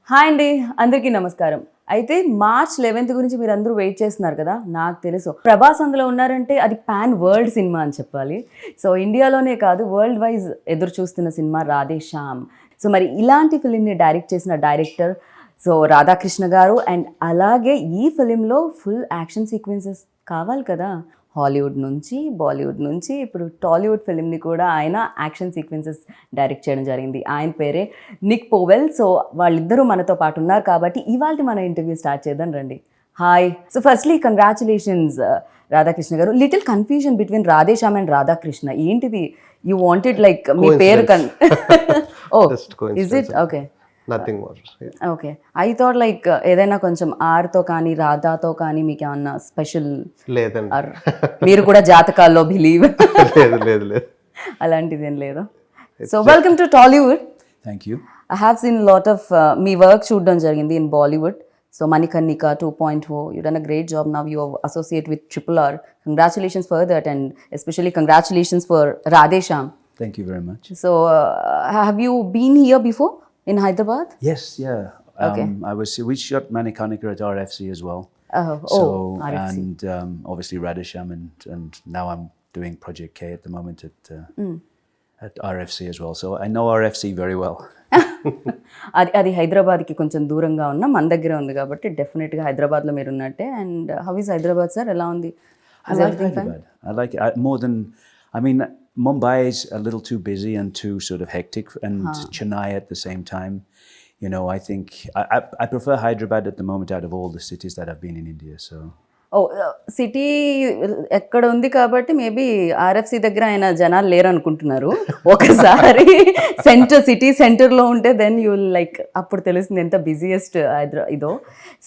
Hi అండి, అందరికీ నమస్కారం. అయితే మార్చ్ 11th గురించి మీరు అందరూ వెయిట్ చేస్తున్నారు కదా, నాకు తెలుసు. ప్రభాస్ అందులో ఉన్నారంటే అది పాన్ వరల్డ్ సినిమా అని చెప్పాలి. సో ఇండియాలోనే కాదు, వరల్డ్ వైజ్ ఎదురు చూస్తున్న సినిమా రాధే శ్యామ్. సో మరి ఇలాంటి ఫిలింని డైరెక్ట్ చేసిన డైరెక్టర్ సో రాధా కృష్ణ గారు. అండ్ అలాగే ఈ ఫిలింలో ఫుల్ యాక్షన్ సీక్వెన్సెస్ కావాలి కదా. హాలీవుడ్ నుంచి, బాలీవుడ్ నుంచి ఇప్పుడు టాలీవుడ్ ఫిలింని కూడా ఆయన యాక్షన్ సీక్వెన్సెస్ డైరెక్ట్ చేయడం జరిగింది. ఆయన పేరే నిక్ పోవెల్. సో వాళ్ళిద్దరూ మనతో పాటు ఉన్నారు కాబట్టి ఇవాళ మన ఇంటర్వ్యూ స్టార్ట్ చేద్దాం రండి. Hi. So firstly congratulations Radhakrishna garu. Little confusion between Radhe Shyam and Radhakrishna. ఏంటిది? యూ వాంటెడ్ లైక్ మీ పేరు oh is it? Okay, nothing more. Okay, I thought like ఏదైనా కొంచెం ఆర్తో కానీ రాధాతో కానీ మీకు ఏమన్నా స్పెషల్ లేదండి. మీరు కూడా జాతకాల్లో బిలీవ్ లేదు లేదు లేదు, అలాంటిది ఏం లేదు. So welcome to Tollywood. Thank you. I have seen lot of me work చూడడం జరిగింది in Bollywood. So Manikarnika 2.0, you done a great job. Now you associate with RRR. Congratulations for that, and especially congratulations for Radhe Shyam. Thank you very much. So have you been here before in Hyderabad? Yes, yeah. Okay. We shot Manikarnika at RFC as well. RFC. And obviously Radhe Shyam, and now I'm doing Project K at the moment at RFC as well. So I know RFC very well. అది హైదరాబాద్కి కొంచెం దూరంగా ఉన్న మన దగ్గర ఉంది కాబట్టి డెఫినెట్గా హైదరాబాద్లో మీరు ఉన్నట్టే. And how is Hyderabad sir? ఎలా ఉంది? I like Hyderabad. I like it more than, I mean, Mumbai is a little too busy and too sort of hectic, and Chennai at the same time. You know, I think I prefer Hyderabad at the moment out of all the cities that I've been in India. So. City ఎక్కడ ఉంది కాబట్టి maybe RFC దగ్గర ఆయన జనాలు లేరు అనుకుంటున్నారు. ఒకసారి city సెంటర్లో ఉంటే దెన్ యూ లైక్ అప్పుడు తెలుస్తుంది ఎంత బిజియెస్ట్ ఇదో.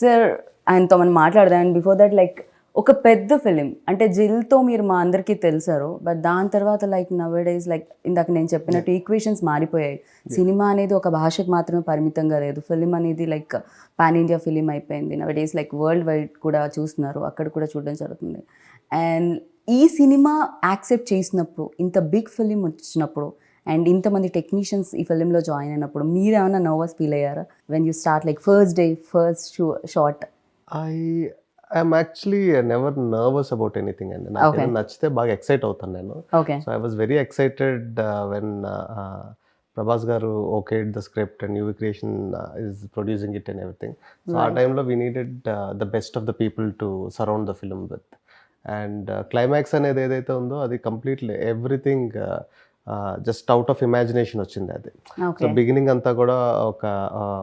సార్ ఆయనతో మనం మాట్లాడదాం. అండ్ బిఫోర్ దట్ లైక్ ఒక పెద్ద ఫిలిం అంటే జిల్తో మీరు మా అందరికీ తెలుసారు. బట్ దాని తర్వాత లైక్ నవేడేస్ లైక్ ఇందాక నేను చెప్పినట్టు ఈక్వేషన్స్ మారిపోయాయి. సినిమా అనేది ఒక భాషకు మాత్రమే పరిమితంగా లేదు. ఫిలిం అనేది లైక్ పాన్ ఇండియా ఫిలిం అయిపోయింది. నవేడేస్ లైక్ వరల్డ్ వైడ్ కూడా చూస్తున్నారు, అక్కడ కూడా చూడడం జరుగుతుంది. అండ్ ఈ సినిమా యాక్సెప్ట్ చేసినప్పుడు, ఇంత బిగ్ ఫిలిం వచ్చినప్పుడు అండ్ ఇంతమంది టెక్నీషియన్స్ ఈ ఫిలింలో జాయిన్ అయినప్పుడు మీరు ఏమైనా నర్వస్ ఫీల్ అయ్యారా when you start like first day first shot? I'm actually never nervous about anything, and నాకు నచ్చితే బాగా ఎక్సైట్ అవుతాను నేను. So I was very excited when Prabhas గారు okayed the script and UV Creation is producing it and everything. So ఆ టైంలో we needed the best of the people to surround the film with. And climax అనేది ఏదైతే ఉందో అది completely everything just out of imagination వచ్చింది అది. So beginning అంతా కూడా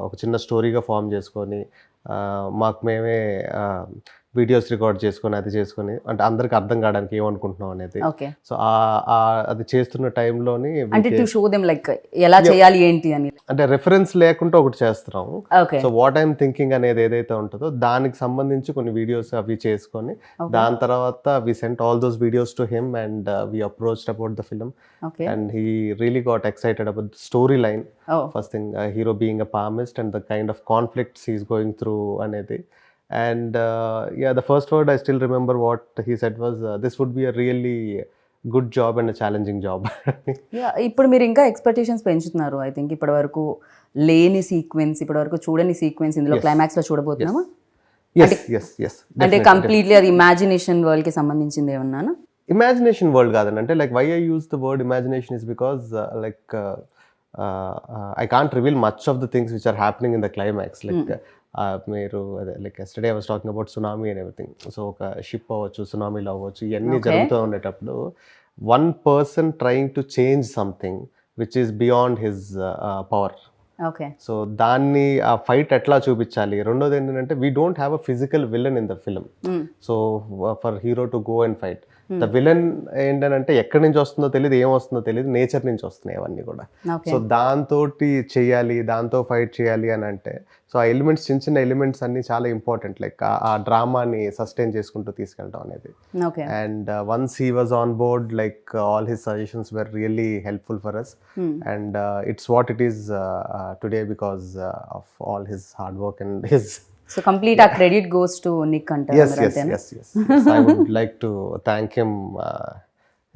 ఒక చిన్న స్టోరీగా ఫామ్ చేసుకొని మాకు మేమే వీడియోస్ రికార్డ్ చేసుకొని అది చేసుకొని అంటే అందరికి అర్థం కావడానికి ఏమనుకుంటున్నాం అనేది. సో అది చేస్తున్న టైంలోని ఎలా చేయాలి ఏంటి అని అంటే రెఫరెన్స్ లేకుండా ఒకటి చేస్తున్నాం. సో వాట్ ఐఎమ్ థింకింగ్ అనేది ఏదైతే ఉంటుందో దానికి సంబంధించి కొన్ని వీడియోస్ అవి చేసుకొని దాని తర్వాత we sent all those videos to him and we approached about the film and he really got excited about the story line. First thing hero being a palmist and the kind of conflicts he's going through అనేది. And the first word I still remember what he said was this would be a really good job and a challenging job. ఇప్పుడు మీరు ఇంకా expectations పెంచుతున్నారు. I think ఇప్పటి వరకు లేని sequence, ఇప్పటి వరకు చూడని సీక్వెన్స్ ఇందులో క్లైమాక్స్ లో చూడబోతున్నామా? అంటే కంప్లీట్లీ అది ఇమాజినేషన్ వరల్డ్ కి సంబంధించింది ఏమన్నా? ఇమాజినేషన్ వరల్డ్ కాదండి. అంటే like why I use the word imagination is because like I can't reveal much of the things which are happening in the climax. Like మీరు అదే like yesterday I was talking about tsunami and everything. So ఒక ship అవ్వచ్చు, సునామీలో అవ్వచ్చు, ఇవన్నీ జరుగుతూ ఉండేటప్పుడు one person trying to change something which is beyond his power. So దాన్ని ఆ ఫైట్ ఎట్లా చూపించాలి. రెండోది ఏంటంటే we don't have a physical villain in the film. So for hero to go and fight the villain ఏంటంటే ఎక్కడి నుంచి వస్తుందో తెలియదు, ఏం వస్తుందో తెలియదు, నేచర్ నుంచి వస్తున్నాయి అవన్నీ కూడా. సో దాంతో చెయ్యాలి, దాంతో ఫైట్ చేయాలి అని అంటే సో ఆ ఎలిమెంట్స్, చిన్న చిన్న ఎలిమెంట్స్ అన్ని చాలా ఇంపార్టెంట్. లైక్ ఆ డ్రామాని సస్టైన్ చేసుకుంటూ తీసుకెళ్ళడం అనేది. And once he was on board like all his suggestions were really helpful for us. And it's what it is today because of all his hard work and his. So complete our credit goes to Nick అంటారు. Yes. I would like to thank him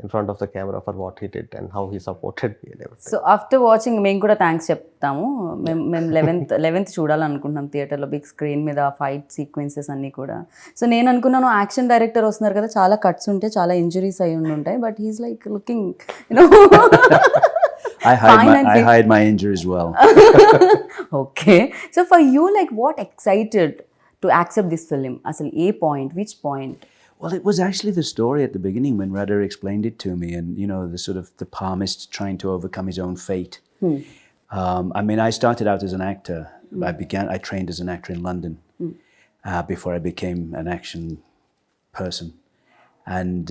in front of the camera for what he did and how he supported me and everything. So after watching మేము కూడా thanks చెప్తాము. మేము eleventh చూడాలనుకుంటున్నాం థియేటర్లో big screen మీద fight sequences అన్నీ కూడా. So నేను అనుకున్నాను యాక్షన్ డైరెక్టర్ వస్తున్నారు కదా, చాలా కట్స్ ఉంటాయి, చాలా ఇంజురీస్ అయి ఉంటాయి, but he's like looking I hide my injuries well. Okay. So for you, like, what excited to accept this film? Asal a point, which point? Well, it was actually the story at the beginning when Radha explained it to me, and the sort of the palmist trying to overcome his own fate. I mean, I started out as an actor. I trained as an actor in London before I became an action person. And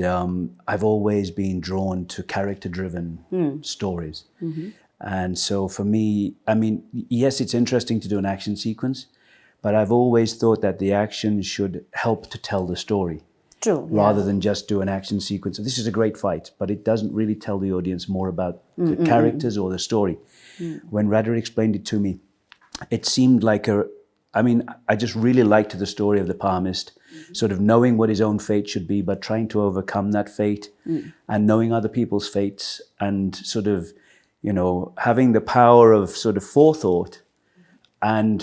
I've always been drawn to character-driven stories. And so for me, I mean, yes, it's interesting to do an action sequence, but I've always thought that the action should help to tell the story. True. Rather than just do an action sequence. So this is a great fight, but it doesn't really tell the audience more about the characters or the story. When Radha explained it to me, it seemed like I just really liked the story of the palmist, sort of knowing what his own fate should be, but trying to overcome that fate and knowing other people's fates and sort of, having the power of sort of forethought and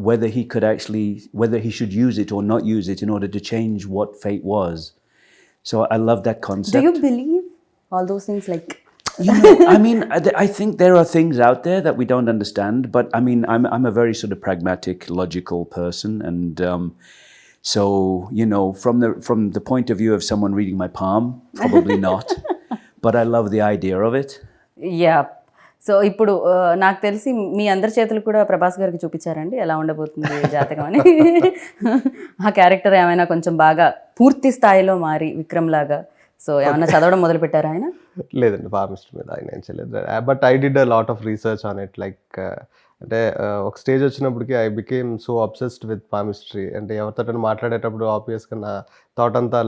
whether he should use it or not use it in order to change what fate was. So I love that concept. Do you believe all those things? Like, I mean, I think there are things out there that we don't understand, but I mean, I'm a very sort of pragmatic, logical person, and so from the point of view of someone reading my palm, probably not, but I love the idea of it. Yeah. So ఇప్పుడు నాకు తెలిసి మీ అందరి చేతులు కూడా ప్రభాస్ గారికి చూపించారండి ఎలా ఉండబోతుంది జాతకం అని. ఆ క్యారెక్టర్ ఏమైనా కొంచెం బాగా పూర్తి స్థాయిలో మారి విక్రమ్ లాగా సో ఏమైనా చదవడం మొదలు పెట్టారా ఆయన? లేదండి, ఫార్మిస్ట్ మీద ఆయన ఏం చేయలేదు. But I did a lot of research on it. Like అంటే ఒక స్టేజ్ వచ్చినప్పటికి I became so obsessed with palmistry. అంటే ఎవరితో మాట్లాడేటప్పుడు ఆబ్వియస్గా నా థాట్ అంతా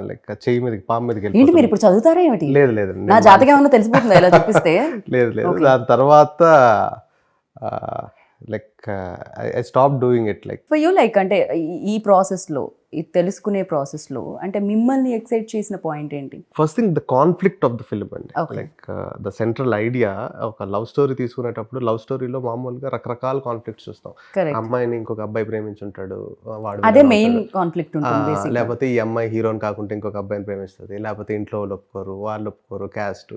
లైక్ చెయ్యి మీదకి పాము మీదకి ఏంటి మీరు ఇప్పుడు చదువుతారా ఏమిటి? లేదు లేదండి, నా జాతకం ఏమన్నా తెలిసిపోతుందా ఇలా చూపిస్తే? లేదు లేదు. దాని తర్వాత like I stop doing it. Like for you like అంటే ఈ ప్రాసెస్లో ఈ తెలుసుకునే ప్రాసెస్లో అంటే మిమ్మల్ని ఎక్సైట్ చేసిన పాయింట్ ఏంటి? First thing the conflict of the film అండి. లైక్ ద సెంట్రల్ ఐడియా ఒక లవ్ స్టోరీ తీసుకునేటప్పుడు లవ్ స్టోరీలో మామూలుగా రకరకాల కాన్ఫ్లిక్ట్స్ చూస్తాం. అమ్మాయిని ఇంకొక అబ్బాయి ప్రేమించుంటాడు, వాడు అదే మెయిన్ కాన్ఫ్లిక్ట్ ఉంటుంది. లేకపోతే ఈ అమ్మాయి హీరోని కాకుండా ఇంకొక అబ్బాయిని ప్రేమిస్తుంది, లేకపోతే ఇంట్లో వాళ్ళు ఒప్పుకోరు, వాళ్ళు ఒప్పుకోరు, క్యాస్ట్,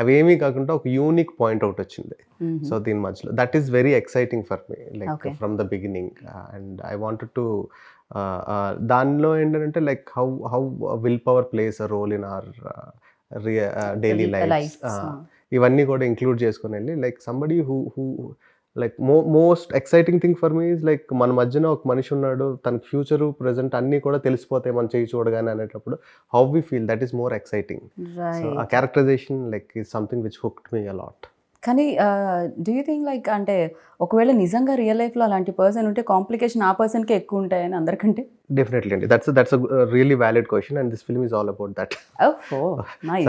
అవేమీ కాకుండా ఒక యూనిక్ పాయింట్ అవుట్ వచ్చింది. సో దీని మధ్యలో that is very exciting for me like from the beginning. And I wanted to దానిలో ఏంటంటే like how will power plays a role in our daily life, ఇవన్నీ కూడా ఇంక్లూడ్ చేసుకుని వెళ్ళి like somebody who like most exciting thing for me is like మన మధ్యన ఒక మనిషి ఉన్నాడు, తనకి ఫ్యూచరు ప్రెజెంట్ అన్నీ కూడా తెలిసిపోతాయి మనం చేయి చూడగానే అనేటప్పుడు how we feel, that is more exciting. So ఆ characterization like is something which hooked me a lot. కానీ డూ యూ థింక్ లైక్ అంటే ఒకవేళ నిజంగా రియల్ లైఫ్లో అలాంటి పర్సన్ ఉంటే కాంప్లికేషన్ ఆ పర్సన్కే ఎక్కువ ఉంటాయని అందరికంటే? డెఫినెట్లీ అండి, that's really valid question and this film is all about that.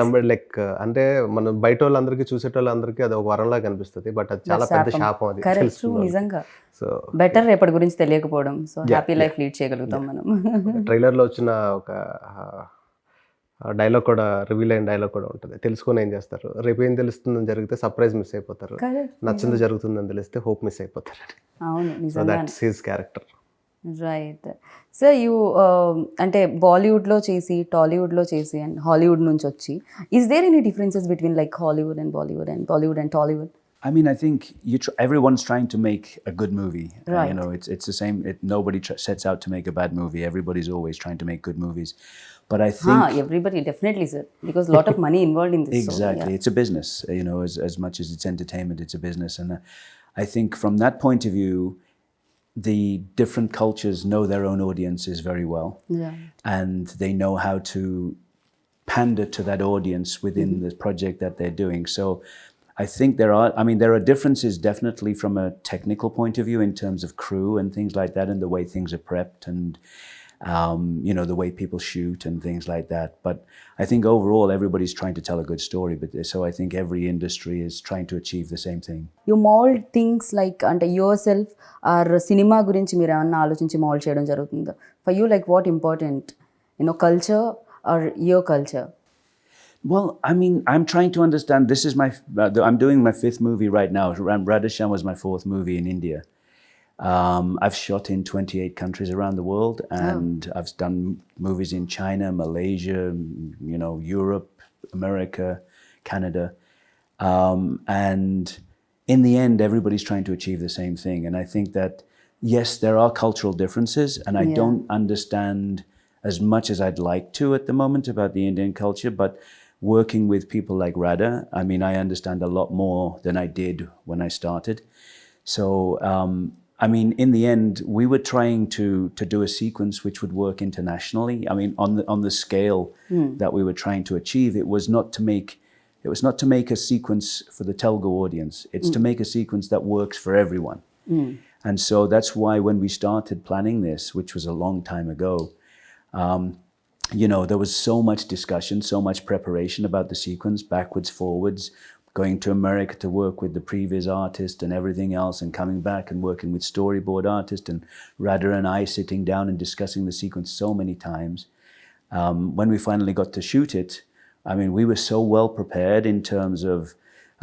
Somebody like అంటే మనం బయట వాళ్ళందరికీ చూసేటోళ్ళందరికీ అది ఒక వరంలా కనిపిస్తుంది, బట్ అది చాలా పెద్ద శాపం. అది కరెక్ట్, నిజంగా. సో బెటర్ రేపటి గురించి తెలియకపోవడం, సో హ్యాపీ లైఫ్ లీడ్ చేయగలుగుతాం మనం. ట్రైలర్లో వచ్చిన ఒక డైలాగ్ కూడా, రివీల్ అయిన డైలాగ్ కూడా ఉంటుంది. తెలుసుకొని ఏం చేస్తారు, రేపు ఏం తెలుస్తుందని జరిగితే సర్ప్రైజ్ మిస్ అయిపోతారు, నచ్చింది జరుగుతుందని తెలిస్తే హోప్ మిస్ అయిపోతారు. So that's his character. Right. So you అంటే బాలీవుడ్లో చేసి, టాలీవుడ్లో చేసి అండ్ హాలీవుడ్ నుంచి వచ్చి, is there any differences between like Hollywood and Bollywood and Bollywood and Tollywood? I mean, I think everyone's trying to make a good movie. Right. It's the same. Nobody sets out to make a bad movie. Everybody's always trying to make good movies. But I think everybody definitely, sir, because a lot of money involved in this. Exactly, so, yeah. It's a business. As much as it's entertainment, it's a business. And I think from that point of view, the different cultures know their own audiences very well, and they know how to pander to that audience within the project that they're doing. So I think there are differences definitely from a technical point of view in terms of crew and things like that, and the way things are prepped, and the way people shoot and things like that. But I think overall everybody's trying to tell a good story. But so I think every industry is trying to achieve the same thing. You mold things like ante yourself or cinema gurinchi meer emanna aalochinchi mold cheyadam jarugutunda? For you, like what important, culture or your culture? Well, I mean, I'm trying to understand. This is I'm doing my 5th movie right now. Radhe Shyam was my 4th movie in India. I've shot in 28 countries around the world, and I've done movies in China, Malaysia, Europe, America, Canada. And in the end, everybody's trying to achieve the same thing. And I think that, yes, there are cultural differences, and I don't understand as much as I'd like to at the moment about the Indian culture, but working with people like Radha, I mean, I understand a lot more than I did when I started. So, I mean, in the end, we were trying to do a sequence which would work internationally. I mean, on the scale that we were trying to achieve, it was not to make a sequence for the Telugu audience. It's to make a sequence that works for everyone. And so that's why when we started planning this, which was a long time ago, there was so much discussion, so much preparation about the sequence, backwards, forwards, going to America to work with the previous artist and everything else, and coming back and working with storyboard artist, and Radha and I sitting down and discussing the sequence so many times. When we finally got to shoot it, I mean, we were so well prepared in terms of,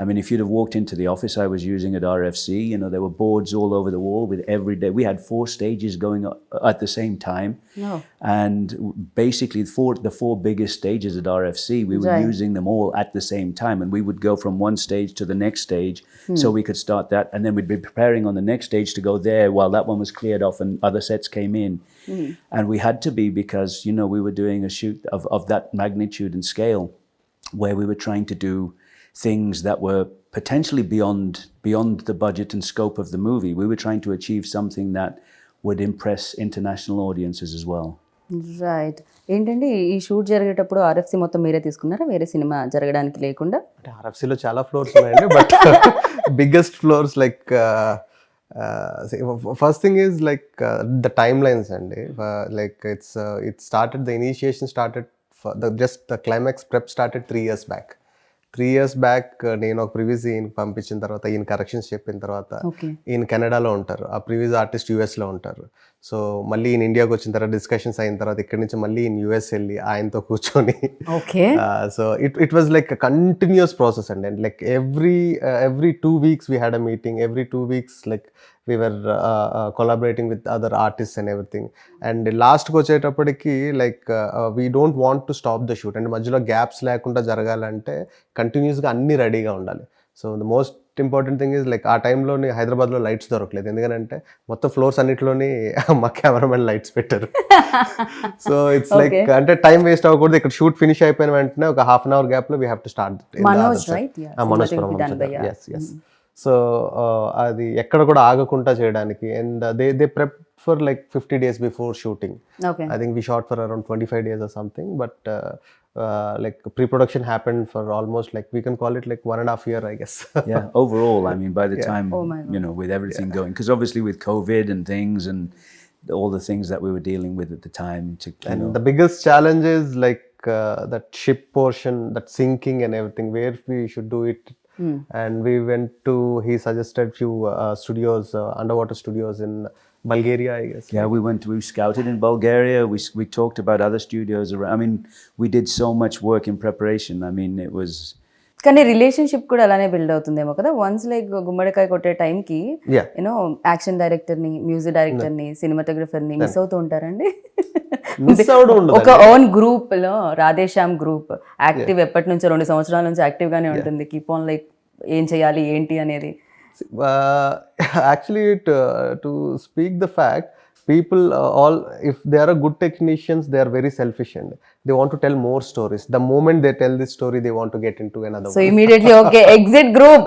I mean, if you'd have walked into the office I was using at RFC, there were boards all over the wall with every day. We had 4 stages going at the same time. No. And basically the 4 biggest stages at RFC, we were using them all at the same time. And we would go from one stage to the next stage so we could start that. And then we'd be preparing on the next stage to go there while that one was cleared off and other sets came in. And we had to be, because, we were doing a shoot of that magnitude and scale, where we were trying to do things that were potentially beyond the budget and scope of the movie. We were trying to achieve something that would impress international audiences as well. Right. ఏంటంటే ఈ shoot జరిగేటప్పుడు RFC మొత్తం మీరే తీసుకున్నారా, వేరే cinema జరగడానికి లేకుండా? అంటే ఆర్ఎఫ్సిలో చాలా ఫ్లోర్స్ ఉన్నాయండి, but biggest flaws like first thing is like the time lines అండి. Like it started, the initiation started, just the climax prep started 3 years back. 3 years back నేను ఒక ప్రివ్యూస్ ఈయన పంపించిన తర్వాత, ఈయన కరెక్షన్స్ చెప్పిన తర్వాత, ఈయన కెనడాలో ఉంటారు, ఆ ప్రివ్యూస్ ఆర్టిస్ట్ యూఎస్లో ఉంటారు. సో మళ్ళీ ఈయన ఇండియాకి వచ్చిన తర్వాత డిస్కషన్స్ అయిన తర్వాత ఇక్కడి నుంచి మళ్ళీ ఈయన యూఎస్ వెళ్ళి ఆయనతో కూర్చొని, so it was like continuous process అండి. And like every 2 weeks we had a meeting, every 2 weeks like we were collaborating with other artists and everything. And లాస్ట్కి వచ్చేటప్పటికి like we don't want to stop the shoot, and మధ్యలో gaps లేకుండా జరగాలంటే కంటిన్యూస్గా అన్నీ రెడీగా ఉండాలి. So the most important thing is like ఆ టైంలోని హైదరాబాద్లో లైట్స్ దొరకలేదు, ఎందుకంటే మొత్తం ఫ్లోర్స్ అన్నిటిలోని మా కెమెరామెన్ లైట్స్ పెట్టారు. సో ఇట్స్ లైక్ అంటే టైం వేస్ట్ అవ్వకూడదు. ఇక్కడ షూట్ ఫినిష్ అయిపోయిన వెంటనే ఒక ½ hour గ్యాప్లో we have to start. Manoj ఎస్. సో అది ఎక్కడ కూడా ఆగకుండా చేయడానికి. And they prep for like 50 days before shooting. I think we shot for around 25 days or something, but like pre-production happened for almost like, we can call it like 1.5 years, I guess. Yeah, overall, I mean, by the time, with everything going, because obviously with COVID and things and all the things that we were dealing with at the time. The biggest challenge is like that ship portion, that sinking and everything, where we should do it. And we went to, he suggested few studios, underwater studios in Bulgaria, I guess. Yeah, we scouted in Bulgaria. We talked about other studios around. I mean, we did so much work in preparation. I mean, it was. కానీ relationship కూడా అలానే build అవుతుందేమో కదా. Once like గుమ్మడికాయ కొట్టే టైంకి action డైరెక్టర్ని, music డైరెక్టర్ని, సినిమాటోగ్రఫర్ని మిస్ అవుతూ ఉంటారండి. ఒక ఓన్ గ్రూప్ లో రాధే శ్యామ్ గ్రూప్ యాక్టివ్ ఎప్పటి నుంచో 2 సంవత్సరాల నుంచి యాక్టివ్ గానే ఉంటుంది. కీప్ ఆన్ లైక్ ఏం చేయాలి ఏంటి అనేది. Actually, to speak the fact, people all, if they are a good technicians, they are very selfish and they want to tell more stories. The moment they tell this story, they want to get into another so one. Immediately okay, exit group.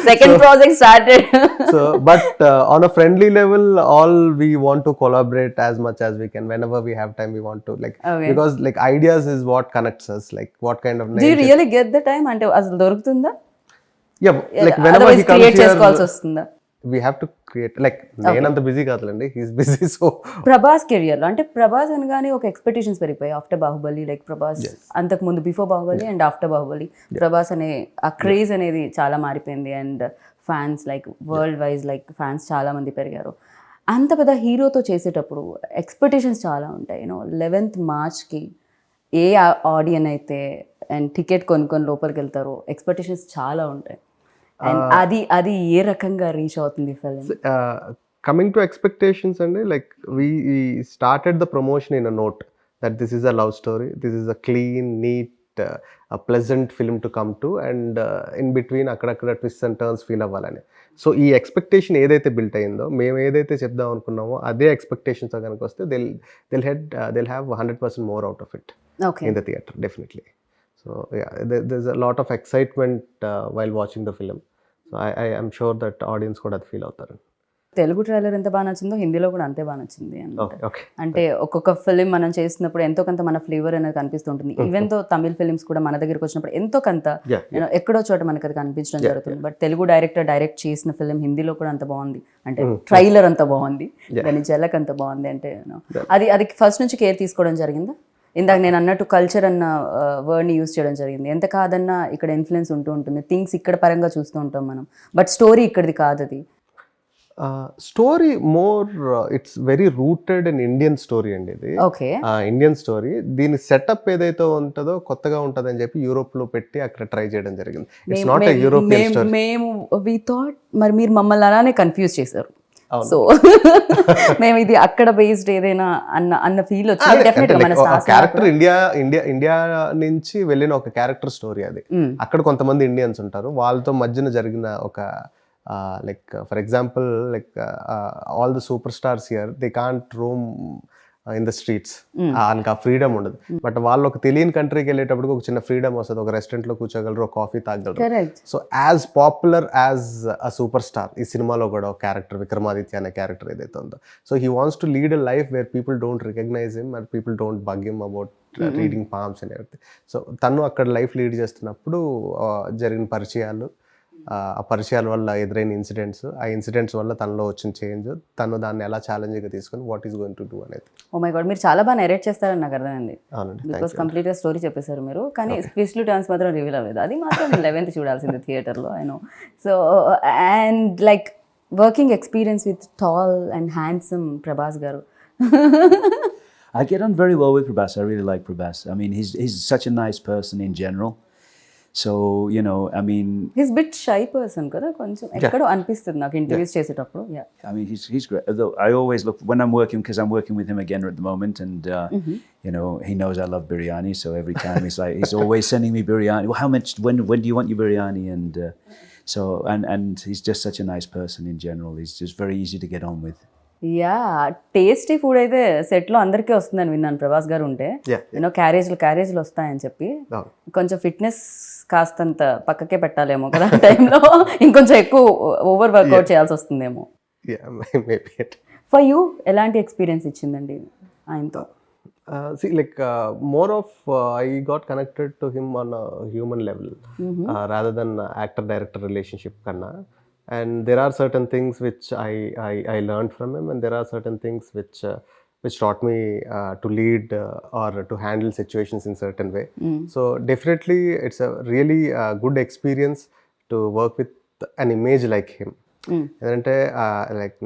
Second project started. So but on a friendly level, all we want to collaborate as much as we can. Whenever we have time, we want to like, because like ideas is what connects us, like what kind of do you really get the time ante asalu dorugtunda? Yeah, like whenever he comes here, చేసుకోవాల్సి వస్తుందా? We have to create, like నేనంత busy కాదులేండి, he's busy. So Prabhas కెరియర్లో అంటే ప్రభాస్ అనగానే ఒక expectations పెరిగిపోయాయి after Baahubali. Like Prabhas అంతకు ముందు before Baahubali and after Baahubali Prabhas అనే ఆ క్రేజ్ అనేది చాలా మారిపోయింది. And fans like world wise like fans చాలా మంది పెరిగారు. అంత పెద్ద హీరోతో చేసేటప్పుడు ఎక్స్పెక్టేషన్స్ చాలా ఉంటాయి. 11th March ఏ ఆడియన్ అయితే అండ్ టికెట్ కొనుక్కొని లోపలికి వెళ్తారు, ఎక్స్పెక్టేషన్స్ చాలా ఉంటాయి. అండ్ అది ఏ రకంగా రీచ్ అవుతుంది ఫిల్మ్? కమింగ్ టు ఎక్స్పెక్టేషన్స్ అండి, like we started the promotion in a note that this is a love story, this is a clean, neat, a pleasant film to come to, and in between అక్కడక్కడ twists and turns feel అవ్వాలని. So ఈ expectation ఏదైతే built అయిందో, మేము ఏదైతే చెప్దాం అనుకున్నామో అదే ఎక్స్పెక్టేషన్తో కనుక వస్తే they'll have 100% more out of it in the theater, definitely. So yeah, there's a lot of excitement while watching the film. So I am sure that audience కూడా అది ఫీల్ అవుతారు. తెలుగు ట్రైలర్ ఎంత బాగా నచ్చిందో హిందీలో కూడా అంతే బాగా నచ్చింది అన్నమాట. Okay. అంటే ఒక్కొక్క ఫిలిం మనం చేసినప్పుడు ఎంతో కొంత మన ఫ్లేవర్ అనేది కనిపిస్తుంటుంది. ఈవెన్ తో తమిళ్ ఫిలిమ్స్ కూడా మన దగ్గరికి వచ్చినప్పుడు ఎంతో కొంత ఎక్కడో చోట మనకి అది కనిపించడం జరుగుతుంది. బట్ తెలుగు డైరెక్ట్ చేసిన ఫిలిం హిందీలో కూడా అంత బాగుంది, అంటే ట్రైలర్ అంత బాగుంది, దాని జలక్ అంత బాగుంది. అంటే అది ఫస్ట్ నుంచి కేర్ తీసుకోవడం జరిగిందా? ఇందాక నేను అన్నట్టు కల్చర్ అన్న వర్డ్ని యూజ్ చేయడం జరిగింది. ఎంత కాదన్నా ఇక్కడ ఇన్ఫ్లుయెన్స్ ఉంటూ ఉంటుంది, థింగ్స్ ఇక్కడ పరంగా చూస్తూ ఉంటాం మనం, బట్ స్టోరీ ఇక్కడిది కాదు. అది story more it's very rooted in Indian story అండి. ఇది ఓకే, ఇండియన్ స్టోరీ. దీని సెటప్ ఏదైతే ఉంటుందో కొత్తగా ఉంటుంది అని చెప్పి యూరోప్ లో పెట్టి అక్కడ ట్రై చేయడం జరిగింది. It's not a European story. మేము వి థాట్ మరి మీరు మమ్మల్ని అలానే కన్ఫ్యూజ్ చేశారు. సో మేము ఇది అక్కడ బేస్డ్ ఏదైనా అన్న ఫీల్ వచ్చింది. క్యారెక్టర్ ఇండియా నుంచి వెళ్ళిన ఒక క్యారెక్టర్ స్టోరీ అది. అక్కడ కొంతమంది ఇండియన్స్ ఉంటారు, వాళ్ళతో మధ్యన జరిగిన ఒక like for example, like all the superstars here, they can't roam in the streets. ఆ ఫ్రీడమ్ ఉండదు. బట్ వాళ్ళు ఒక తెలియని కంట్రీకి వెళ్ళేటప్పుడు ఒక చిన్న ఫ్రీడమ్ వస్తుంది. ఒక రెస్టారెంట్ లో కూర్చోగలరు, ఒక కాఫీ తాగలరు. So as popular as a superstar ఈ సినిమాలో కూడా ఒక క్యారెక్టర్ విక్రమాదిత్య అనే క్యారెక్టర్ ఏదైతే ఉందో, so he wants to lead a life where people don't recognize him and people don't bug him about reading palms and everything. So తను అక్కడ life lead చేస్తున్నప్పుడు జరిగిన పరిచయాలు, ఆ పరిచయాల వల్ల ఎదురైన ఇన్సిడెంట్స్, ఆ ఇన్సిడెంట్స్ వల్ల తనలో వచ్చిన చేంజ్, తను దాన్ని ఎలా ఛాలెంజింగ్గా తీసుకొని what is going to do అనేది. ఓ మై గాడ్, మీరు చాలా బాగా నెరేట్ చేస్తారని నాకు అర్థమైంది. బికాస్ కంప్లీట్గా స్టోరీ చెప్పేశారు మీరు, కానీ ట్విస్ట్లు టర్న్స్ మాత్రం రివీల్ అవ్వలేదు. అది మాత్రం 11th చూడాల్సింది థియేటర్లో. I know. So and like working experience with tall and handsome Prabhas గారు. I get on very well with Prabhas. I really like Prabhas. I mean, he's such a nice person in general. So, you know, I mean, he's bit shy person kada koncham ekkado anpistundi నాకు interviews చేసేటప్పుడు. Yeah, I mean, he's great. Although I always look when I'm working, because I'm working with him again at the moment, and you know, he knows I love biryani, so every time he's always sending me biryani. Well, how much, when do you want your biryani? And so and he's just such a nice person in general. He's just very easy to get on with. Yeah, tasty food అయితే సెట్లో అందరికీ వస్తుందని విన్నాను ప్రభాస్ గారు ఉంటే. You know క్యారేజ్లు వస్తాయని చెప్పి కొంచెం ఫిట్నెస్ కాస్తంత పక్కకే పెట్టాలేమో కదా ఆ టైంలో, ఇంకొంచెం ఎక్కువ ఓవర్ వర్కౌట్ చేయాల్సి వస్తుందేమో. ఫర్ యూ ఎలాంటి ఎక్స్పీరియన్స్ ఇచ్చిందండి ఆయనతో? See, like more of I got connected to him on a human level rather than actor-director relationship kanna. And there are certain things which I learned from him, and there are certain things which taught me to lead or to handle situations in certain way. So definitely it's a really good experience to work with an image like him. ఎందుకంటే like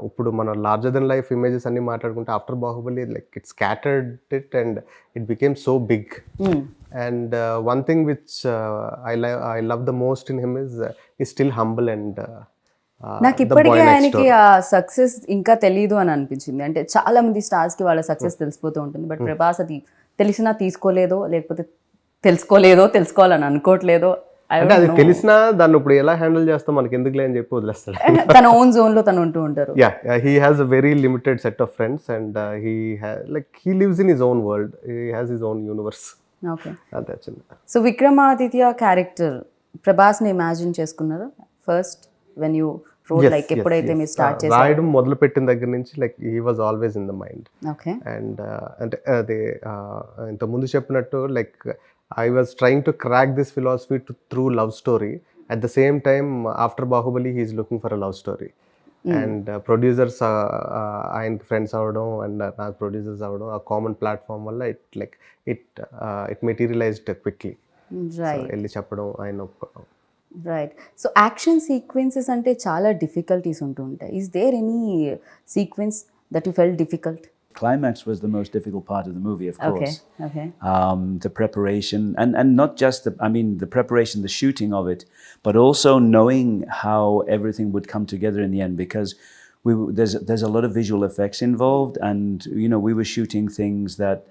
ఇప్పుడు మన larger than life images అన్ని మాట్లాడుకుంటే after Baahubali like it scattered it and it became so big. And one thing which I love the most in him is still humble and నాకు ఇప్పటికీ ఆయనకి ఆ success ఇంకా తెలియదు అని అనిపించింది. అంటే చాలా మంది స్టార్స్ కి వాళ్ళ సక్సెస్ తెలిసిపోతూ ఉంటుంది, బట్ ప్రభాస్ అది తెలిసినా తీసుకోలేదో, లేకపోతే తెలుసుకోవాలని అనుకోవట్లేదో. అంటే అది తెలిసినా దాన్ని ఇప్పుడు ఎలా హ్యాండిల్ చేస్తాం మనకి ఎందుకులే అని చెప్పి వదిలేస్తాడు. తన ఓన్ జోన్ లో తను ఉంటూ ఉంటారు. He has a very limited set of friends and he lives in his own world, he has his own universe. Okay, so Vikramaditya character Prabhas ని ఇమాజిన్ చేసుకున్నారా first when you road? Like ఎప్పుడైతే మీరు start చేశారు రాయడం మొదలు పెట్టిన దగ్గర నుంచి like he was always in the mind. Okay, and అంటే అదే ఇంత ముందు చెప్పినట్టు like I was trying to crack this philosophy through love story. At the same time, after Bahubali, he is looking for a love story. And producers, ఆయన friends అవడం and నాకు producers అవడం, ఆ కామన్ ప్లాట్ఫామ్ వల్ల it materialised quickly. వెళ్ళి చెప్పడం ఆయన ఒప్పుకోవడం. రైట్. సో యాక్షన్ సీక్వెన్సెస్ అంటే చాలా డిఫికల్టీస్ ఉంటూ ఉంటాయి. Is there any sequence that you felt difficult Climax was the most difficult part of the movie, of course. Okay. The preparation, and not just the preparation, the shooting of it, but also knowing how everything would come together in the end, because there's a lot of visual effects involved, and we were shooting things that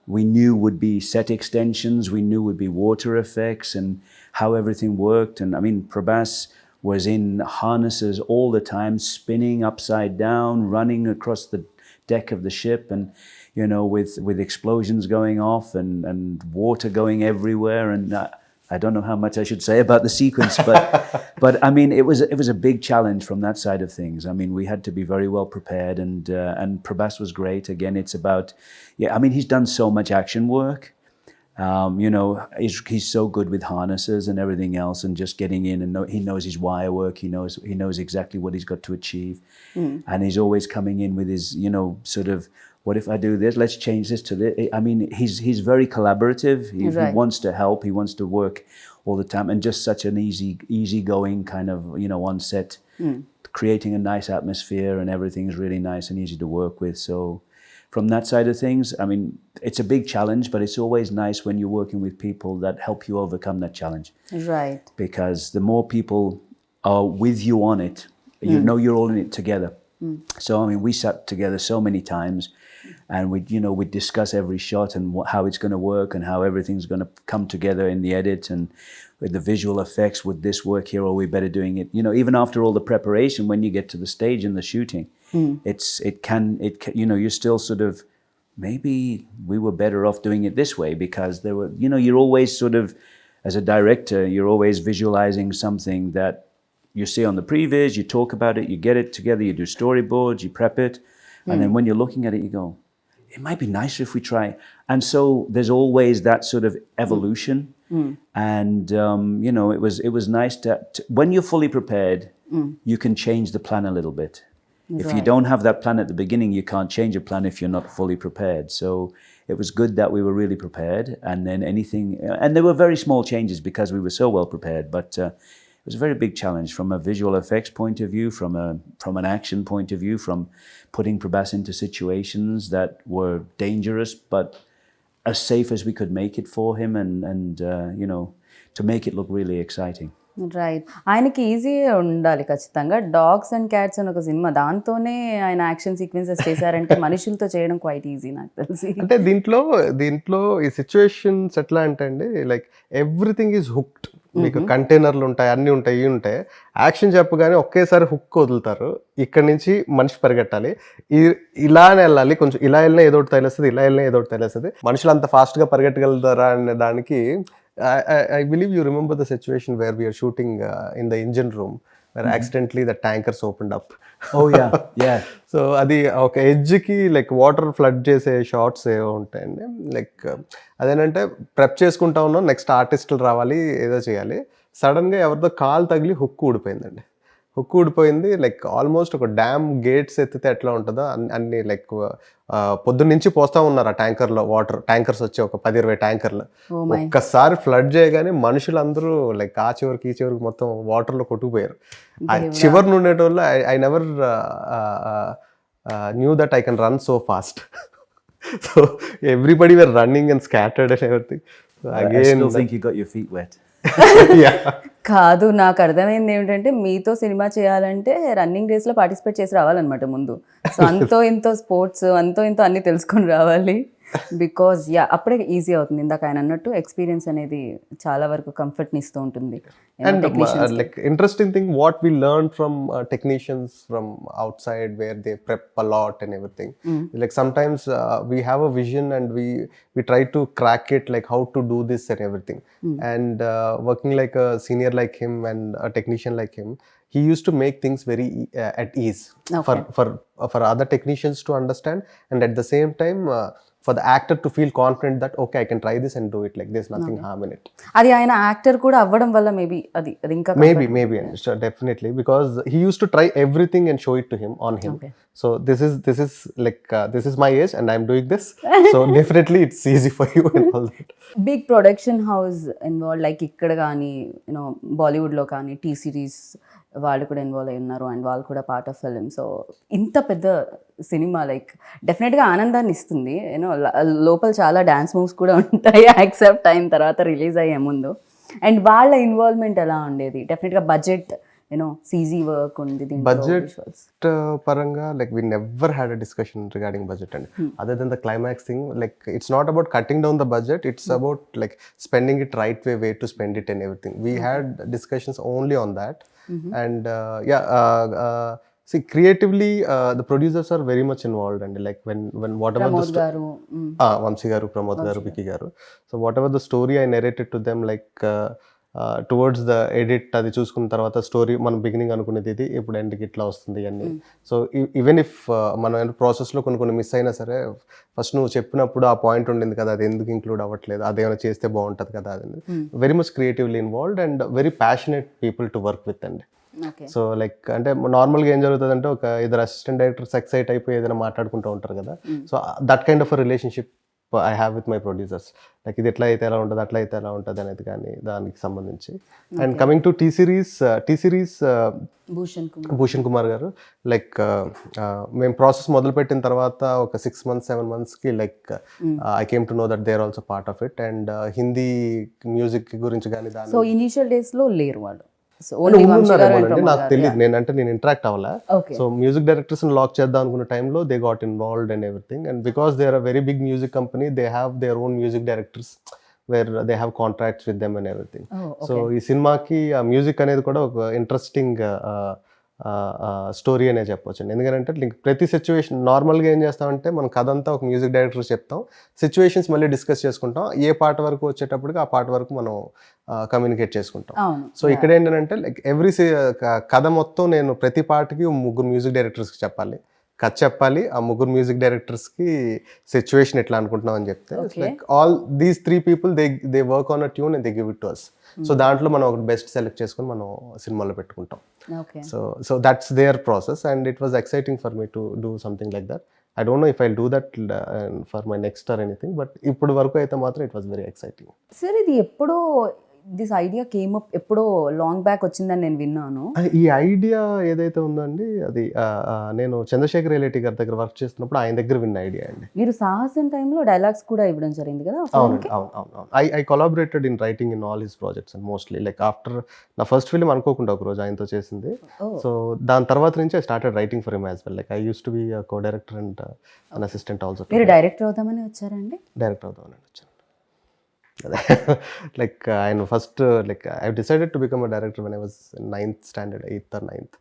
we knew would be set extensions, we knew would be water effects, and how everything worked. And Prabhas was in harnesses all the time, spinning upside down, running across the deck of the ship, and with explosions going off and water going everywhere. And I don't know how much I should say about the sequence, but it was a big challenge from that side of things. We had to be very well prepared, and Prabhas was great. Again, it's about he's done so much action work. He's so good with harnesses and everything else, and just getting in, and he knows his wire work. He knows exactly what he's got to achieve, and he's always coming in with his sort of, what if I do this? Let's change this to this. He's very collaborative. He wants to help. He wants to work all the time, and just such an easygoing kind of on set, creating a nice atmosphere, and everything's really nice and easy to work with. So from that side of things, it's a big challenge, but it's always nice when you're working with people that help you overcome that challenge. Right. Because the more people are with you on it, you're all in it together. So we sat together so many times, and we'd discuss every shot and how it's going to work, and how everything's going to come together in the edit, and with the visual effects, would this work here, or are we better doing it? Even after all the preparation, when you get to the stage in the shooting, it can you're still sort of, maybe we were better off doing it this way, because there were you're always sort of, as a director, you're always visualizing something that you see on the previs, you talk about it, you get it together, you do storyboards, you prep it, and then when you're looking at it, you go, it might be nicer if we try. And so there's always that sort of evolution. And it was nice to when you're fully prepared, you can change the plan a little bit. If you don't have that plan at the beginning, you can't change a plan if you're not fully prepared. So it was good that we were really prepared, and then and there were very small changes because we were so well prepared, but it was a very big challenge from a visual effects point of view, from an action point of view, from putting Prabhas into situations that were dangerous, but as safe as we could make it for him, and to make it look really exciting. Right. ఆయనకి easy ఉండాలి ఖచ్చితంగా. Dogs and cats అని ఒక cinema, దాంతోనే ఆయన action sequences చేశారంటే మనుషులతో చేయడం క్వైట్ ఈజీ నాకు తెలిసి. అంటే దీంట్లో ఈ సిచ్యువేషన్స్ ఎట్లా అంటే అండి, లైక్ ఎవ్రీథింగ్ ఈజ్ హుక్డ్. మీకు కంటైనర్లు ఉంటాయి, అన్నీ ఉంటాయి, ఇవి ఉంటాయి. యాక్షన్ చెప్పగానే ఒకేసారి హుక్ వదులుతారు. ఇక్కడ నుంచి మనిషి పరిగెట్టాలి, ఇలానే వెళ్ళాలి, కొంచెం ఇలా వెళ్ళినా ఏదో ఒకటి తెలుస్తుంది, ఇలా వెళ్ళినా ఏదో ఒకటి తెలుస్తుంది. మనుషులు అంత ఫాస్ట్గా పరిగెట్టగలుగుతారా అనే దానికి I believe you remember the situation where we are shooting in the engine room, where accidentally the tankers opened up. Oh yeah. So అది ఒక ఎడ్జ్కి లైక్ వాటర్ ఫ్లడ్ చేసే షార్ట్స్ ఏవో ఉంటాయండి. లైక్ అదేంటంటే ప్రెప్ చేసుకుంటా ఉన్నాం, నెక్స్ట్ ఆర్టిస్టులు రావాలి, ఏదో చేయాలి. సడన్గా ఎవరిదో కాలు తగిలి హుక్ ఊడిపోయిందండి. హుక్ ఊడిపోయింది. లైక్ ఆల్మోస్ట్ ఒక డ్యామ్ గేట్స్ ఎత్తితే ఎట్లా ఉంటుందో అన్ని లైక్ పొద్దున్నుంచి పోస్తూ ఉన్నారు ఆ ట్యాంకర్లో వాటర్. ట్యాంకర్స్ వచ్చి ఒక 10-20 ట్యాంకర్లు ఒక్కసారి ఫ్లడ్ చేయగానే మనుషులందరూ లైక్ ఆ చివరికి ఈ చివరికి మొత్తం వాటర్లో కొట్టుకుపోయారు. ఆ చివరి నుండేటోళ్ళు I never knew that I can run so fast. So everybody were running and scattered and everything. I still think you got your feet wet. కాదు, నాకు అర్థమైంది ఏమిటంటే మీతో సినిమా చేయాలంటే రన్నింగ్ రేస్లో పార్టిసిపేట్ చేసి రావాలన్నమాట ముందు. సో అంతో ఇంతో స్పోర్ట్స్, అంతో ఇంతో అన్ని తెలుసుకొని రావాలి. బికాజ్ అప్పుడే ఈజీ అవుతుంది. ఇందాక ఆయన అన్నట్టు ఎక్స్పీరియన్స్ అనేది చాలా వరకు కంఫర్ట్ని ఇస్తూ ఉంటుంది. And like interesting thing what we learned from technicians from outside where they prep a lot and everything. Like sometimes we have a vision and we try to crack it, like how to do this and everything. And working like a senior like him and a technician like him, he used to make things very at ease for other technicians to understand, and at the same time for the actor to feel confident that okay, I can try this and do it, like there's nothing harm in it. అది ఆయన actor కూడా అవ్వడం వల్ల maybe అది ఇంకా maybe sure, definitely, because he used to try everything and show it to him on him. So this is like this is my age and I'm doing this, so definitely it's easy for you and all that. Big production house involve, like ఇక్కడ కానీ బాలీవుడ్లో కానీ T series వాళ్ళు కూడా involve అయి ఉన్నారు and వాళ్ళు కూడా పార్ట్ ఆఫ్ ఫిలిం. సో ఇంత పెద్ద సినిమా లైక్ డెఫినెట్గా ఆనందాన్ని ఇస్తుంది. యూనో లోపల చాలా డ్యాన్స్ మూవ్స్ కూడా ఉంటాయి యాక్సెప్ట్ అయిన తర్వాత, రిలీజ్ అయ్యే ముందు. అండ్ వాళ్ళ ఇన్వాల్వ్మెంట్ ఎలా ఉండేది? డెఫినెట్గా బడ్జెట్ CG వర్క్ ఉంది దీంట్లో. బడ్జెట్ పరంగా like we never had a discussion regarding budget అండి. Other than the climax thing, like it's not about cutting down the budget, it's about like spending it right way to spend it and everything. We had discussions only on that. And see creatively the producers are very much involved, and like when whatever Pramod garu, Vamsi garu, Pramod garu, Vicky garu, so whatever the story I narrated to them, like towards the edit అది చూసుకున్న తర్వాత story మనం beginning అనుకునేది ఇది ఇప్పుడు ఎండ్కి ఇట్లా వస్తుంది అన్ని. సో ఈవెన్ ఇఫ్ మనం ప్రాసెస్లో కొన్ని మిస్ అయినా సరే, ఫస్ట్ నువ్వు చెప్పినప్పుడు ఆ పాయింట్ ఉండింది కదా, అది ఎందుకు ఇంక్లూడ్ అవ్వట్లేదు, అదేమైనా చేస్తే బాగుంటుంది కదా, అది very much creatively involved and very passionate people to work with అండి. సో లైక్ అంటే నార్మల్గా ఏం జరుగుతుంది అంటే, ఒక ఇద్దరు అసిస్టెంట్ డైరెక్టర్స్ ఎక్సైట్ అయిపోయి ఏదైనా మాట్లాడుకుంటూ ఉంటారు కదా, so that kind of a relationship I have with my producers. Like ఇది ఎట్లా అయితే ఎలా ఉంటుంది, అట్లా అయితే ఎలా ఉంటుంది అనేది కానీ దానికి సంబంధించి. And coming to T Series Bhushan Kumar garu, like మేము ప్రాసెస్ మొదలుపెట్టిన తర్వాత ఒక 6 months 7 monthsకి like I came to know that they are also part of it. And Hindi music గురించి కానీ దాని సో ఇనిషియల్ డేస్లో లేరు వాళ్ళు, నాకు తెలియదు, నేను ఇంటరాక్ట్ అవ్వాలా. సో మ్యూజిక్ డైరెక్టర్స్ లాక్ చేద్దాం అనుకున్న టైంలో they got involved and everything. And because they are a very big music company, they have their own music directors where they have contracts with them and everything. So ఈ సినిమాకి ఆ music అనేది కూడా ఒక interesting story అనే చెప్పొచ్చు. ఎందుకంటే ప్రతి సిచ్యువేషన్ నార్మల్గా ఏం చేస్తామంటే, మనం కథ అంతా ఒక మ్యూజిక్ డైరెక్టర్ చెప్తాం, సిచ్యువేషన్స్ మళ్ళీ డిస్కస్ చేసుకుంటాం, ఏ పాట వరకు వచ్చేటప్పటికి ఆ పాట వరకు మనం కమ్యూనికేట్ చేసుకుంటాం. సో ఇక్కడ ఏంటంటే లైక్ కథ మొత్తం నేను ప్రతి పాటకి 3 మ్యూజిక్ డైరెక్టర్స్కి చెప్పాలి, కథ చెప్పాలి, ఆ 3 మ్యూజిక్ డైరెక్టర్స్కి సిచ్యువేషన్ ఎట్లా అనుకుంటున్నాం అని చెప్తే, like all these 3 people they work on a tune and they give it to us. So దాంట్లో మనం ఒక బెస్ట్ సెలెక్ట్ చేసుకుని మనం సినిమాలో పెట్టుకుంటాం. So that's their process and it was exciting for me to do something like that. I don't know if I'll do that for my next or anything, but ఇప్పుడు వరకు అయితే మాత్రం it was very exciting. Sir ఇది ఎప్పుడో this idea came up, ఎప్పుడో long back వచ్చిందని నేను విన్నాను. ఈ ఐడియా ఏదైతే ఉందండి, అది నేను చంద్రశేఖర్ రిలేటి గారి దగ్గర వర్క్ చేస్తున్నప్పుడు ఆయన దగ్గర విన్న ఐడియా అండి. మీరు సాహసం టైంలో డైలాగ్స్ కూడా ఇవ్వడం జరిగింది కదా? అవును. I collaborated in writing in all his projects and mostly like after నా ఫస్ట్ ఫిల్మ్ అనుకోకుండా ఒక రోజు ఆయనతో చేసింది. సో దాని తర్వాత నుంచి I started writing for him as well. Like I use to be co director and an assistant also. మీరు డైరెక్టర్ అవుతామని వచ్చారండి? డైరెక్టర్ అవుతామని వచ్చాను. లైక్ ఆయన first like I decided to become a director when I was 9th standard, 8th or 9th.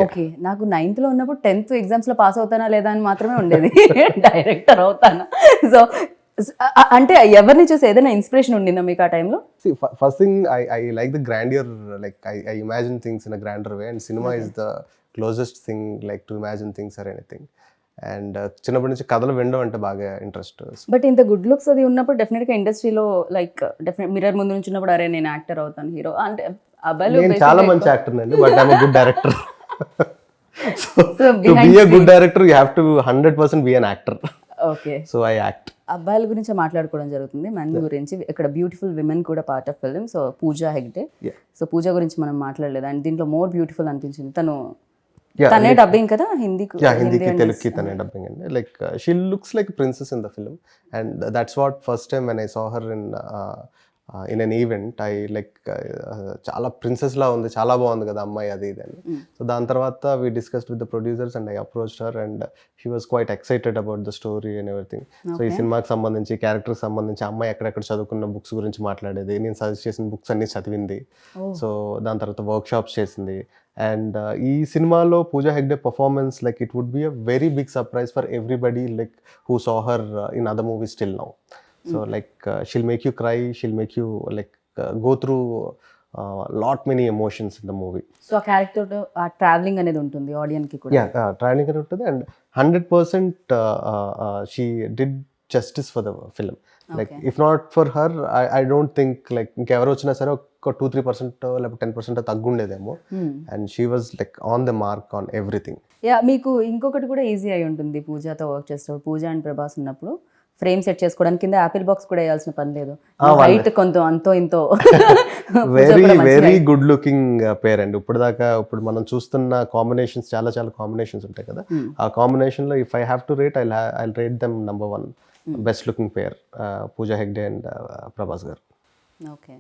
Okay, నాకు 9th లో ఉన్నప్పుడు 10th ఎగ్జామ్స్లో పాస్ అవుతానా లేదా అని మాత్రమే ఉండేది, డైరెక్టర్ అవుతానా. సో అంటే ఎవరిని చూసి ఏదైనా ఇన్స్పిరేషన్ ఉండిందా మీకు ఆ టైంలో? First thing I like the grandeur, like I imagine things in a grander way and cinema is the closest thing like to imagine things or anything. And చిన్నప్పటి నుంచి కథలు వినడం అంటే బాగా ఇంట్రెస్ట్. బట్ ఇంత గుడ్ లుక్స్ అది ఉన్నప్పుడు డెఫినెట్గా ఇండస్ట్రీలో లైక్ డెఫినెట్ మిర్రర్ ముందు నుంచి ఉన్నప్పుడు అరే నేను యాక్టర్ అవుతాను, హీరో అంటే నేను చాలా మంచి యాక్టర్ అండి, but I'm a good director. To be a good director you have to 100% be an actor. Okay, so I act. అబ్బాయిల గురించి మాట్లాడుకోవడం జరుగుతుంది, మెన్ గురించి. ఇక్కడ బ్యూటిఫుల్ విమెన్ కూడా part of film. So Pooja Hegde, so Pooja గురించి మనం మాట్లాడలేదు అండ్ దీంట్లో మోర్ బ్యూటిఫుల్ అనిపించింది. తనే డబ్బింగ్ కదా హిందీకి, తెలుగుకి తనే డబ్బింగ్ అండి. Like she looks like princess in the film and that's what first time when I saw her in an event I like చాలా ప్రిన్సెస్ లా ఉంది, చాలా బాగుంది కదా అమ్మాయి అది ఇది అని. సో దాని తర్వాత we discussed with the producers and I approached her and she was quite excited about the story and everything. So ఈ సినిమాకి సంబంధించి క్యారెక్టర్కి సంబంధించి అమ్మాయి ఎక్కడెక్కడ చదువుకున్న బుక్స్ గురించి మాట్లాడేది, నేను సజెస్ట్ చేసిన బుక్స్ అన్ని చదివింది. సో దాని తర్వాత వర్క్ షాప్స్ చేసింది. అండ్ ఈ సినిమాలో Pooja Hegde performance like it would be a very big surprise for everybody like who saw her in other movies still now. So like she'll make you cry, she'll make you like go through lot many emotions in the movie. So a character traveling అనేది ఉంటుంది audience కి కూడా. Traveling అనేది ఉంటుంది and 100% she did justice for the film. Like if not for her I don't think like ఇంకెవరు వచ్చినా సరే ఒక 2-3% లేకపోతే 10% తగ్గుండేదేమో. And she was like on the mark on everything. మీకు ఇంకొకటి కూడా ఈజీ అయి ఉంటుంది పూజాతో వర్క్ చేసేటప్పుడు. పూజ అండ్ ప్రభాస్ ఉన్నప్పుడు ఫ్రేమ్ సెట్ చేసుకోవడానికి కింద యాపిల్ బాక్స్ కూడా వేయాల్సిన పని లేదు. హైట్ కొంత అంతో ఇంతో వెరీ గుడ్ లుకింగ్ పేర్ అండి. ఇప్పుడు మనం చూస్తున్న కాంబినేషన్స్ చాలా కాంబినేషన్స్ ఉంటాయి కదా, ఆ కాంబినేషన్ లో if I have to rate I rate them number 1 best looking pair, Pooja Hegde and Prabhas garu. Okay,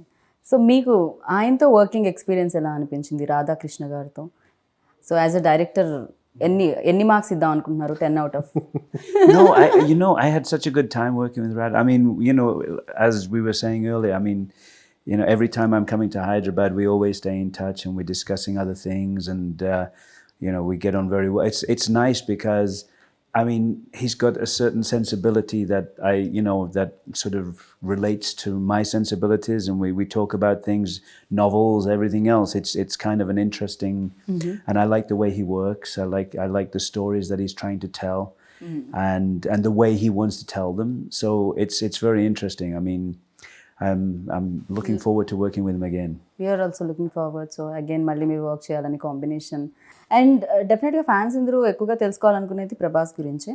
so మీకు ఆయనతో వర్కింగ్ ఎక్స్పీరియన్స్ ఎలా అనిపించింది, రాధాకృష్ణ గారితో? సో యాజ్ అ డైరెక్టర్ ఎన్ని మార్క్స్ ఇద్దాం అనుకుంటున్నారు 10 out of? No, I had such a good time working with Radha. I mean, as we were saying earlier, I mean, every time I'm coming to Hyderabad, we always stay in touch and we're discussing other things, and we get on very well. It's nice because, I mean, he's got a certain sensibility that that sort of relates to my sensibilities, and we talk about things, novels, everything else. It's kind of an interesting, and I like the way he works. I like the stories that he's trying to tell, and the way he wants to tell them. So it's very interesting. I mean, I'm looking forward to working with him again. We are also looking forward. So again, మళ్ళీ మీరు work చేయాలని combination. And డెఫినెట్గా fans అందరూ ఎక్కువగా తెలుసుకోవాలనుకునేది ప్రభాస్ గురించే.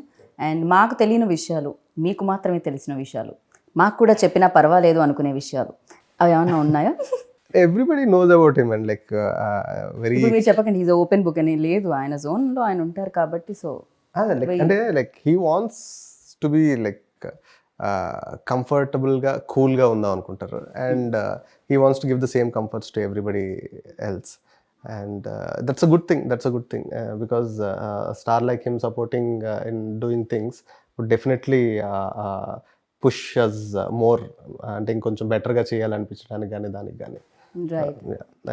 And మాకు తెలియని విషయాలు, మీకు మాత్రమే తెలిసిన విషయాలు, మాకు కూడా చెప్పినా పర్వాలేదు అనుకునే విషయాలు అవి ఏమన్నా ఉన్నాయా? Everybody knows about him and like very, మీరు చెప్పకండి ఈజ్ ఓపెన్ బుక్ అని. లేదు, ఆయన జోన్లో ఆయన ఉంటారు కాబట్టి. సో అంటే like he wants to be like కంఫర్టబుల్గా కూల్గా ఉందాం అనుకుంటారు, and he wants to give the same comforts to everybody else, and that's a good thing, because a star like him supporting in doing things would definitely push us more, అంటే ఇంకొంచెం బెటర్గా చేయాలనిపించడానికి కానీ దానికి కానీ.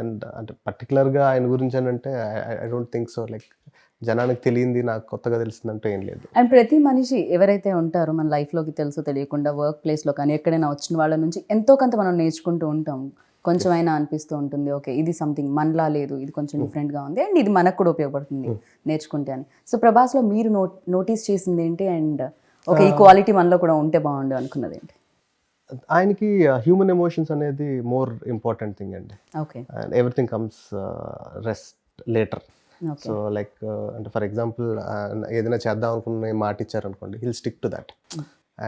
అండ్ అంటే పర్టికులర్గా ఆయన గురించి అని అంటే I don't think so. Like జనానికి తెలియంది నాకు కొత్తగా తెలిసిందంటే ఏం లేదు. అండ్ ప్రతి మనిషి ఎవరైతే ఉంటారో మన లైఫ్లోకి తెలుసో తెలియకుండా వర్క్ ప్లేస్లో కానీ ఎక్కడైనా వచ్చిన వాళ్ళ నుంచి ఎంతో కొంత మనం నేర్చుకుంటూ ఉంటాం. కొంచెం అయినా అనిపిస్తూ ఉంటుంది, ఓకే ఇది సంథింగ్ మనలా లేదు, ఇది కొంచెం డిఫరెంట్గా ఉంది, అండ్ ఇది మనకు కూడా ఉపయోగపడుతుంది నేర్చుకుంటే అని. సో ప్రభాస్లో మీరు నోటీస్ చేసింది ఏంటి, అండ్ ఓకే ఈ క్వాలిటీ మనలో కూడా ఉంటే బాగుండు అనుకున్నది ఏంటి? ఆయనకి హ్యూమన్ ఎమోషన్స్ అనేది మోర్ ఇంపార్టెంట్ థింగ్ అండి. Okay, and everything comes rest later. So like అంటే ఫర్ ఎగ్జాంపుల్ ఏదైనా చేద్దాం అనుకున్న మాట ఇచ్చారనుకోండి, hill stick to that,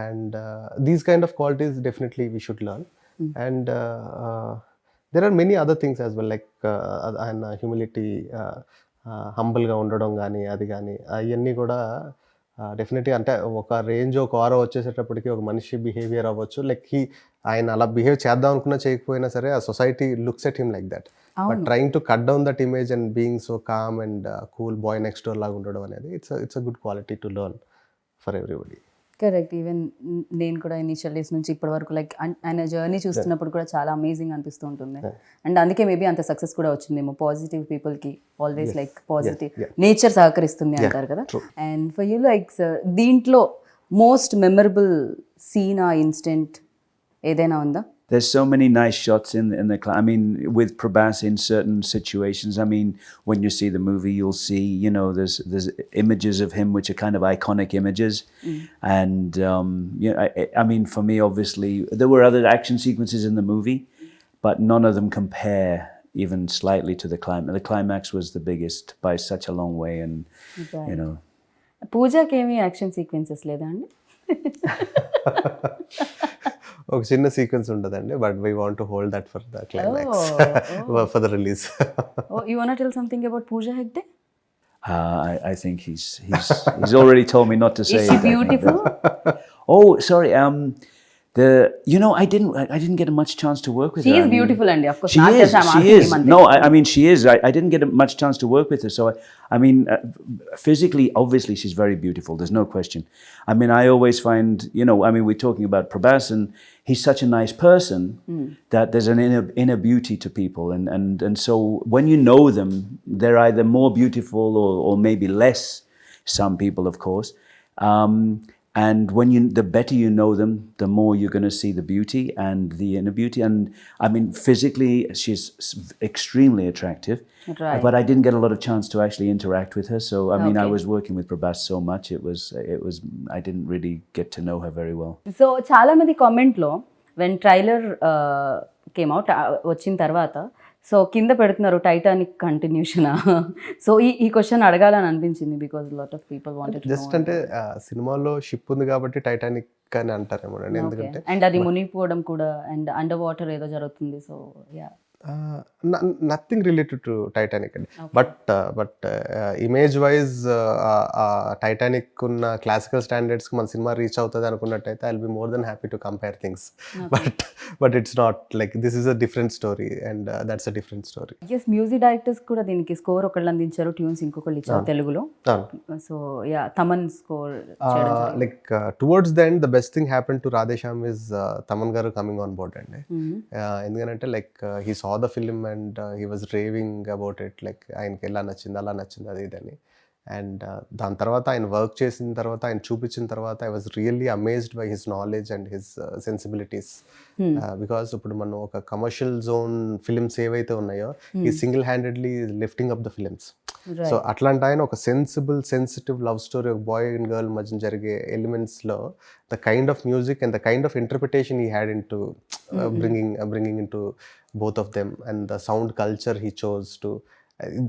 and these kind of qualities definitely we should learn. And there are many other things as well, like ఆయన humility, హంబుల్గా ఉండడం కానీ అది కానీ అవన్నీ కూడా డెఫినెట్లీ అంటే ఒక రేంజ్ ఒక ఆరో వచ్చేసేటప్పటికి ఒక మనిషి బిహేవియర్ అవ్వచ్చు, లైక్ ఆయన అలా బిహేవ్ చేద్దాం అనుకున్నా చేయకపోయినా సరే ఆ society looks at him like that, but trying to cut down that image and being so calm and cool bye next door లాగా ఉండడం అనేది it's a good quality to learn for everybody. Correct. Even నేను కూడా initial days నుంచి ఇప్పటి వరకు like ఆయన journey చూస్తున్నప్పుడు కూడా చాలా అమేజింగ్ అనిపిస్తూ ఉంటుంది. అండ్ అందుకే మేబీ అంత సక్సెస్ కూడా వచ్చిందేమో. పాజిటివ్ పీపుల్కి ఆల్వేస్ లైక్ పాజిటివ్ నేచర్ సహకరిస్తుంది అంటారు కదా. And for you like sir, దీంట్లో మోస్ట్ మెమరబుల్ సీన్ ఆ ఇన్సిడెంట్ ఏదైనా ఉందా? There's so many nice shots in the I mean, with Prabhas in certain situations. I mean, when you see the movie, you'll see, there's images of him which are kind of iconic images. And, I mean, for me, obviously, there were other action sequences in the movie, but none of them compare even slightly to the climax. The climax was the biggest by such a long way. And, పూజకి ఏమి action sequences లేదా అండి? ఒక చిన్న sequence ఉంటుందండి, but we want to hold that for the climax, for the release. You want to tell something about Pooja Hegde? I think he's already told me not to say. Is she beautiful? Oh, sorry. I didn't get much chance to work with her. She is beautiful, and of course, she is. No, I mean she is. I didn't get much chance to work with her, so I mean, physically, obviously, she's very beautiful. There's no question. I mean, I always find, I mean, we're talking about Prabhas, and he's such a nice person that there's an inner beauty to people, and so when you know them, they're either more beautiful or maybe less. Some people, of course. And the better you know them, the more you're going to see the beauty and the inner beauty. And I mean, physically, she's extremely attractive. Right. But I didn't get a lot of chance to actually interact with her. So, I mean, I was working with Prabhas so much. It was, I didn't really get to know her very well. So, చాలా మంది కామెంట్లో when trailer came out, వచ్చిన తర్వాత so కింద పెడుతున్నారు Titanic continuation. So ఈ question అడగాలని అనిపించింది because lot of people wanted to just అంటే సినిమాలో షిప్ ఉంది కాబట్టి టైటానిక్ అని అంటారేమో అండి, ఎందుకంటే అండ్ అది మునిగిపోవడం కూడా అండ్ అండర్ వాటర్ ఏదో జరుగుతుంది. So yeah nothing related to Titanic అండి. బట్ ఇమేజ్ వైజ్ టైటానిక్ ఉన్న క్లాసికల్ స్టాండర్డ్స్కి మన సినిమా రీచ్ అవుతుంది అనుకున్నట్టయితే I will be more than happy to compare things. But it's not like this is a different story and that's a different story. Yes, music directors కూడా దీనికి score ఒకళ్ళు అందించారు, ట్యూన్స్ ఇంకొకళ్ళు ఇచ్చారు తెలుగులో. So yeah Thaman score like towards the end the best thing happen to Radhe Shyam is Thaman గారు coming on board అండి. ఎందుకంటే like he saw the film and he was raving about it, like ఆయనకి ఎలా నచ్చింది అలా నచ్చింది అది ఇదని. అండ్ దాని తర్వాత ఆయన వర్క్ చేసిన తర్వాత ఆయన చూపించిన తర్వాత I was really amazed by his knowledge and his sensibilities. Because ఇప్పుడు మనం ఒక కమర్షియల్ జోన్ ఫిలిమ్స్ ఏవైతే ఉన్నాయో ఈ single handedly lifting up the films. So అట్లాంటి ఆయన ఒక సెన్సిటివ్ లవ్ స్టోరీ, ఒక బాయ్ అండ్ గర్ల్ మధ్య జరిగే ఎలిమెంట్స్లో the kind of music and the kind of interpretation he had in to bringing into both of them and the sound culture he chose to,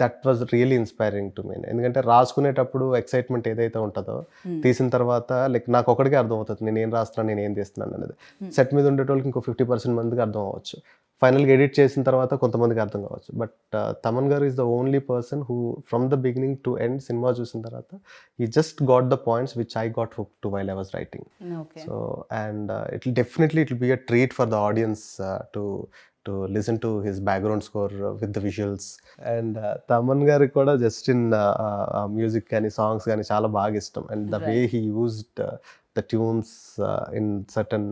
that was really inspiring to me. ఎందుకంటే రాసుకునేటప్పుడు excitement ఏదైతే ఉంటుందో తీసిన తర్వాత like నాకు ఒకటికే అర్థం అవుతుంది నేను ఏం రాస్తున్నాను నేను ఏం తీస్తున్నాను అనేది. సెట్ మీద ఉండేటోళ్ళకి ఇంకో 50% మందికి అర్థం అవ్వచ్చు, ఫైనల్గా ఎడిట్ చేసిన తర్వాత కొంతమందికి అర్థం కావచ్చు. బట్ తమన్ గారు is the only person who from the beginning to end cinema చూసిన తర్వాత he just got the points which I got hooked to while I was writing. Okay. So and it will be a treat for the audience to listen to his background score with the visuals. And Taman garu kuda just in music కానీ songs కానీ చాలా బాగా ఇష్టం. And the way he used the tunes in certain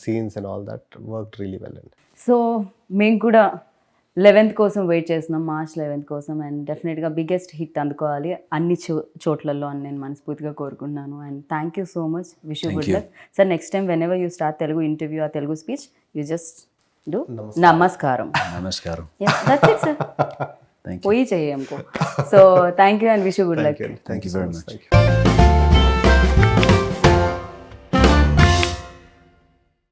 scenes and all that worked really well. So మేము కూడా 11th కోసం wait చేస్తున్నాం, March 11th కోసం. అండ్ డెఫినెట్గా బిగ్గెస్ట్ హిట్ అందుకోవాలి అన్ని చోట్లలో అని నేను మనస్ఫూర్తిగా కోరుకుంటున్నాను. And thank you so much, wish you good luck sir. Next time whenever you start Telugu interview uh Telugu speech you just do namaskaram. Namaskaram. That's it sir. పోయి చెయ్యి हमको. So thank you and wish you good luck. Thank you very much.